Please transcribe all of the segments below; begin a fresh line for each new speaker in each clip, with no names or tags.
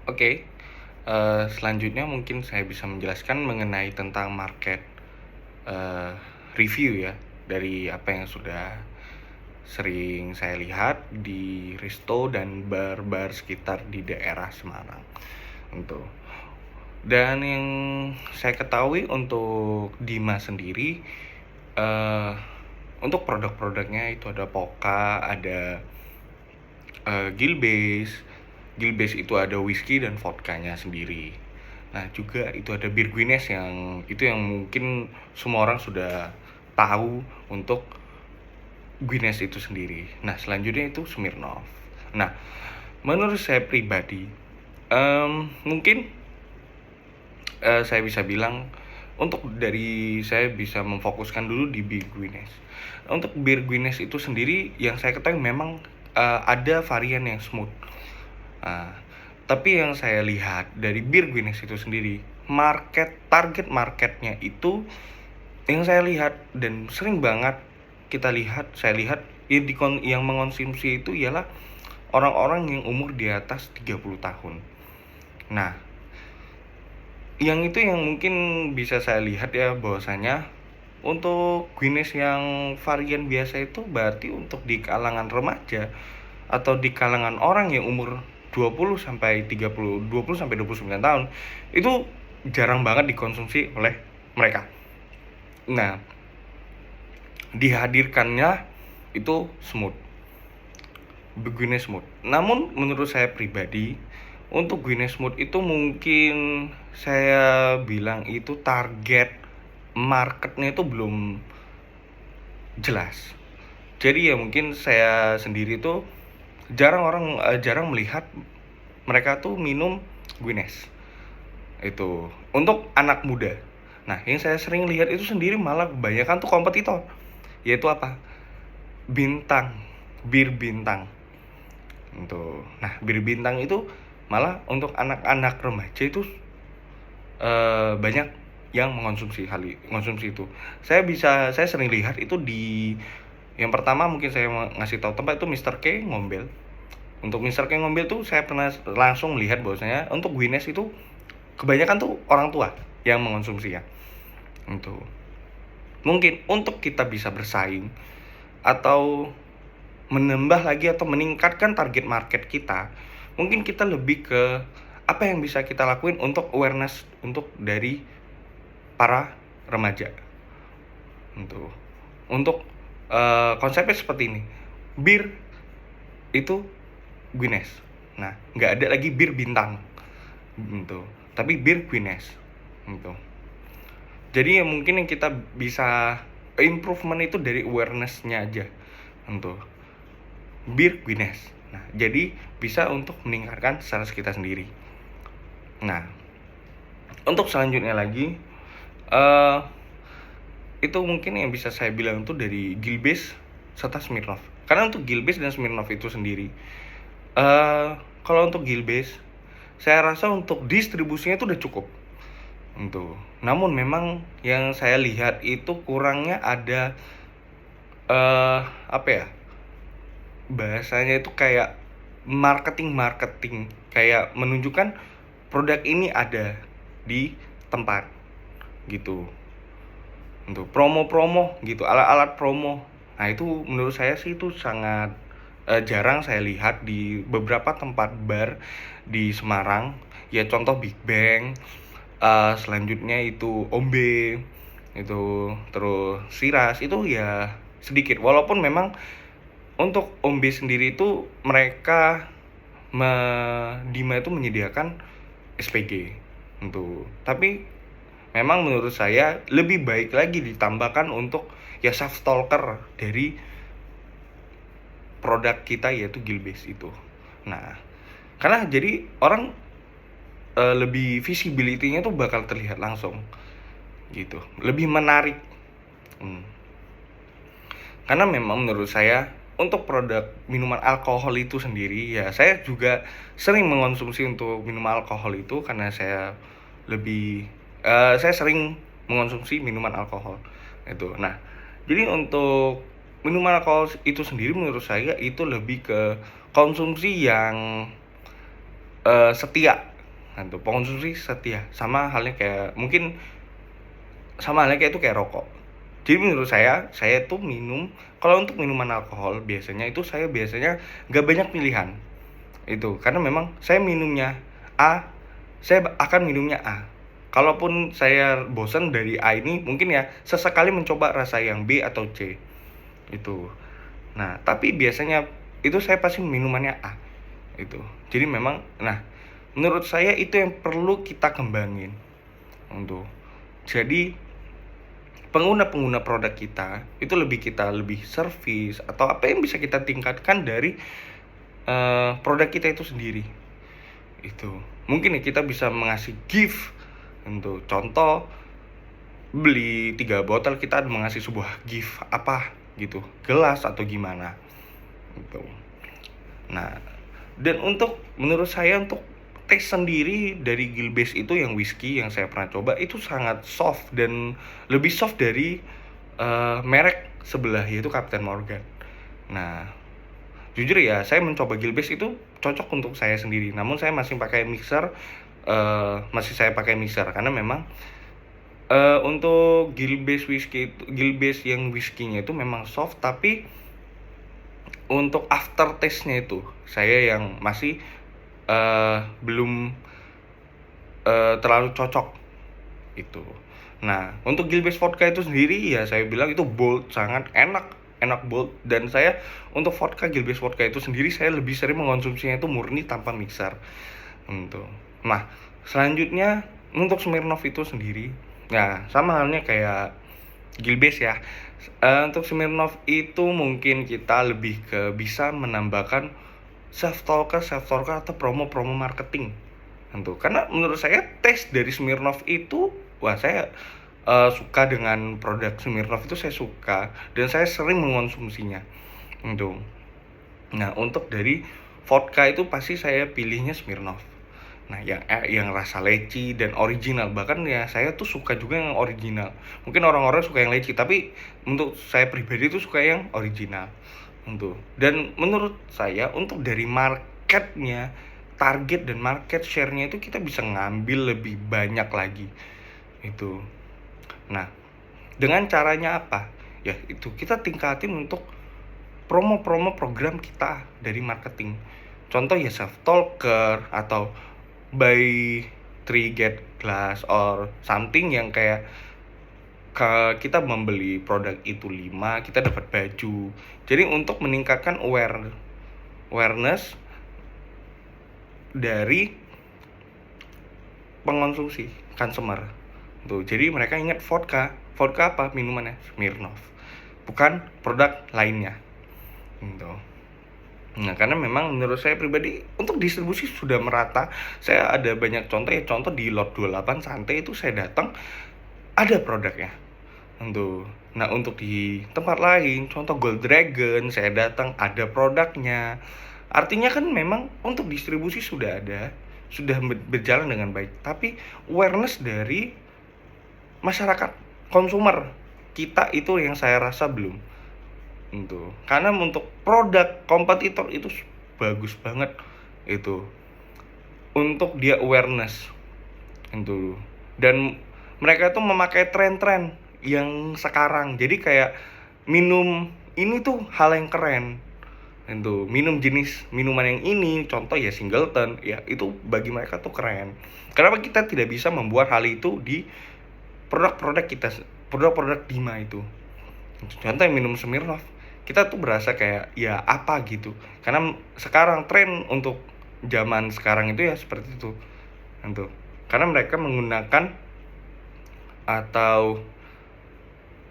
Oke, selanjutnya mungkin saya bisa menjelaskan mengenai tentang market eee, review ya, dari apa yang sudah sering saya lihat di resto dan bar-bar sekitar di daerah Semarang, untuk dan yang saya ketahui untuk Dima sendiri, eee, untuk produk-produknya itu ada Pokka, ada Gilbey's. Gilbey's itu ada whisky dan vodkanya sendiri. Nah, juga itu ada bir Guinness yang mungkin semua orang sudah tahu untuk Guinness itu sendiri. Nah, selanjutnya itu Smirnoff. Nah, menurut saya pribadi, mungkin saya bisa bilang saya bisa memfokuskan dulu di bir Guinness. Untuk bir Guinness itu sendiri yang saya ketahui memang ada varian yang smooth. Nah, tapi yang saya lihat dari bir Guinness itu sendiri, target marketnya itu yang saya lihat dan sering banget saya lihat yang mengonsumsi itu ialah orang-orang yang umur di atas 30 tahun. Nah, yang mungkin bisa saya lihat ya bahwasanya untuk Guinness yang varian biasa itu berarti untuk di kalangan remaja atau di kalangan orang yang umur 20 sampai 30, 20 sampai 29 tahun itu jarang banget dikonsumsi oleh mereka. Nah, dihadirkannya itu Guinness Smooth. Namun menurut saya pribadi, untuk Guinness Smooth itu mungkin saya bilang itu target marketnya itu belum jelas. Jadi ya mungkin saya sendiri tuh jarang melihat mereka tuh minum Guinness itu untuk anak muda. Nah, yang saya sering lihat itu sendiri malah kebanyakan tuh kompetitor, yaitu apa? Bir bintang. Nah, bir bintang itu malah untuk anak-anak remaja itu banyak yang mengonsumsi itu. Saya sering lihat itu di yang pertama mungkin saya ngasih tahu tempat itu Mr. K Ngombel. Untuk Mr. K Ngombel tuh saya pernah langsung melihat bahwasanya untuk Guinness itu kebanyakan tuh orang tua yang mengonsumsi ya. Mungkin untuk kita bisa bersaing atau menambah lagi atau meningkatkan target market kita, mungkin kita lebih ke apa yang bisa kita lakuin untuk awareness untuk dari para remaja. Untuk konsepnya seperti ini, bir itu Guinness. Nah, nggak ada lagi bir bintang, tapi bir Guinness. Jadi ya mungkin yang kita bisa improvement itu dari awareness-nya aja untuk bir Guinness. Nah, jadi bisa untuk meningkatkan sales kita sendiri. Nah, untuk selanjutnya lagi itu mungkin yang bisa saya bilang itu dari Gilbey's serta Smirnoff. Karena untuk Gilbey's dan Smirnoff itu sendiri, kalau untuk Gilbey's, saya rasa untuk distribusinya itu udah cukup. Namun memang yang saya lihat itu kurangnya ada bahasanya itu kayak marketing kayak menunjukkan produk ini ada di tempat gitu, untuk promo gitu, alat promo. Nah, itu menurut saya sih itu sangat jarang saya lihat di beberapa tempat bar di Semarang ya, contoh Big Bang, selanjutnya itu Ombe itu, terus Siras itu ya sedikit. Walaupun memang untuk Ombe sendiri itu mereka Dima itu menyediakan SPG tapi memang menurut saya lebih baik lagi ditambahkan untuk ya self stalker dari produk kita yaitu Gilbey's itu. Nah, karena jadi orang lebih visibility-nya tuh bakal terlihat langsung gitu, lebih menarik. Karena memang menurut saya untuk produk minuman alkohol itu sendiri ya, saya juga sering mengonsumsi untuk minuman alkohol itu karena saya sering mengonsumsi minuman alkohol itu. Nah, jadi untuk minuman alkohol itu sendiri menurut saya itu lebih ke konsumsi yang setia Untuk pengonsumsi setia, sama halnya kayak itu kayak rokok. Jadi menurut saya tuh kalau untuk minuman alkohol saya biasanya nggak banyak pilihan. Itu karena memang saya minumnya A, saya akan minumnya A. Kalaupun saya bosan dari A ini, mungkin ya sesekali mencoba rasa yang B atau C. Itu. Nah, tapi biasanya itu saya pasti minumannya A. Itu. Jadi memang, menurut saya itu yang perlu kita kembangin. Untuk. Jadi pengguna produk kita itu lebih service atau apa yang bisa kita tingkatkan dari produk kita itu sendiri. Itu mungkin ya kita bisa mengasih gift. Untuk contoh, beli 3 botol kita mengasih sebuah gift apa gitu, gelas atau gimana gitu. Nah, dan menurut saya untuk taste sendiri dari Gilbey's itu yang whisky yang saya pernah coba itu sangat soft dan lebih soft dari merek sebelah, yaitu Captain Morgan. Nah, jujur ya, saya mencoba Gilbey's itu cocok untuk saya sendiri. Namun saya masih pakai mixer, karena memang untuk Gilbey's yang whisky-nya itu memang soft, tapi untuk aftertaste-nya itu saya yang masih belum terlalu cocok itu. Nah, untuk Gilbey's vodka itu sendiri ya saya bilang itu bold, sangat enak bold, dan saya untuk Gilbey's vodka itu sendiri saya lebih sering mengonsumsinya itu murni tanpa mixer. Nah, selanjutnya untuk Smirnoff itu sendiri, nah sama halnya kayak Gilbey's ya. Untuk Smirnoff itu mungkin kita lebih ke bisa menambahkan self talker atau promo marketing. Karena menurut saya taste dari Smirnoff itu, saya suka dengan produk Smirnoff itu, saya suka dan saya sering mengonsumsinya. Nah, untuk dari vodka itu pasti saya pilihnya Smirnoff. Nah, yang rasa leci dan original, bahkan ya saya tuh suka juga yang original. Mungkin orang-orang suka yang leci, tapi untuk saya pribadi tuh suka yang original. Dan menurut saya untuk dari marketnya, target dan market share-nya itu kita bisa ngambil lebih banyak lagi. Itu. Nah, dengan caranya apa? Ya itu kita tingkatin untuk promo program kita dari marketing. Contoh ya self talker atau buy 3 get glass or something yang kayak kita membeli produk itu 5, kita dapat baju. Jadi untuk meningkatkan awareness dari pengonsumsi consumer. Jadi mereka ingat vodka apa minumannya? Smirnoff, bukan produk lainnya. Nah, karena memang menurut saya pribadi untuk distribusi sudah merata. Saya ada banyak contoh di lot 28 Santai itu saya datang ada produknya. Nah, untuk di tempat lain, contoh Gold Dragon, saya datang ada produknya. Artinya kan memang untuk distribusi sudah berjalan dengan baik. Tapi awareness dari masyarakat konsumer kita itu yang saya rasa belum. Karena untuk produk kompetitor itu bagus banget itu untuk dia awareness dan mereka tuh memakai tren-tren yang sekarang. Jadi kayak minum ini tuh hal yang keren. Minum jenis minuman yang ini, contoh ya Singleton, ya itu bagi mereka tuh keren. Kenapa kita tidak bisa membuat hal itu di produk-produk kita, produk-produk Dima itu? Contoh yang minum Smirnoff, kita tuh berasa kayak ya apa gitu. Karena sekarang tren untuk zaman sekarang itu ya seperti itu. Karena mereka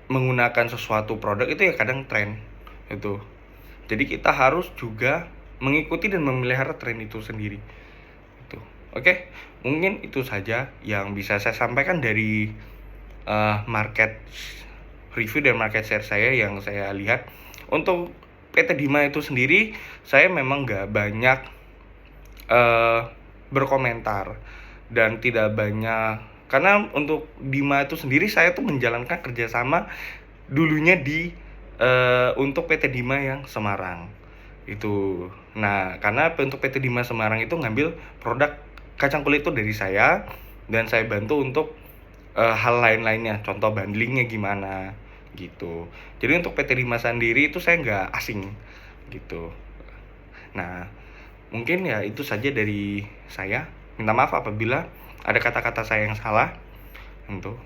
menggunakan sesuatu produk itu ya kadang tren itu. Jadi kita harus juga mengikuti dan memelihara tren itu sendiri. Oke, mungkin itu saja yang bisa saya sampaikan dari market review dan market share saya yang saya lihat. Untuk PT Dima itu sendiri, saya memang nggak banyak berkomentar dan tidak banyak, karena untuk Dima itu sendiri saya tuh menjalankan kerjasama dulunya untuk PT Dima yang Semarang itu. Nah, karena untuk PT Dima Semarang itu ngambil produk kacang kulit itu dari saya, dan saya bantu untuk hal lain-lainnya, contoh bundlingnya gimana gitu. Jadi untuk PT Rima sendiri itu saya nggak asing gitu. Nah, mungkin ya itu saja dari saya. Minta maaf apabila ada kata-kata saya yang salah. Untuk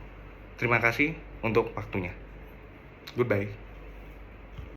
terima kasih untuk waktunya. Goodbye.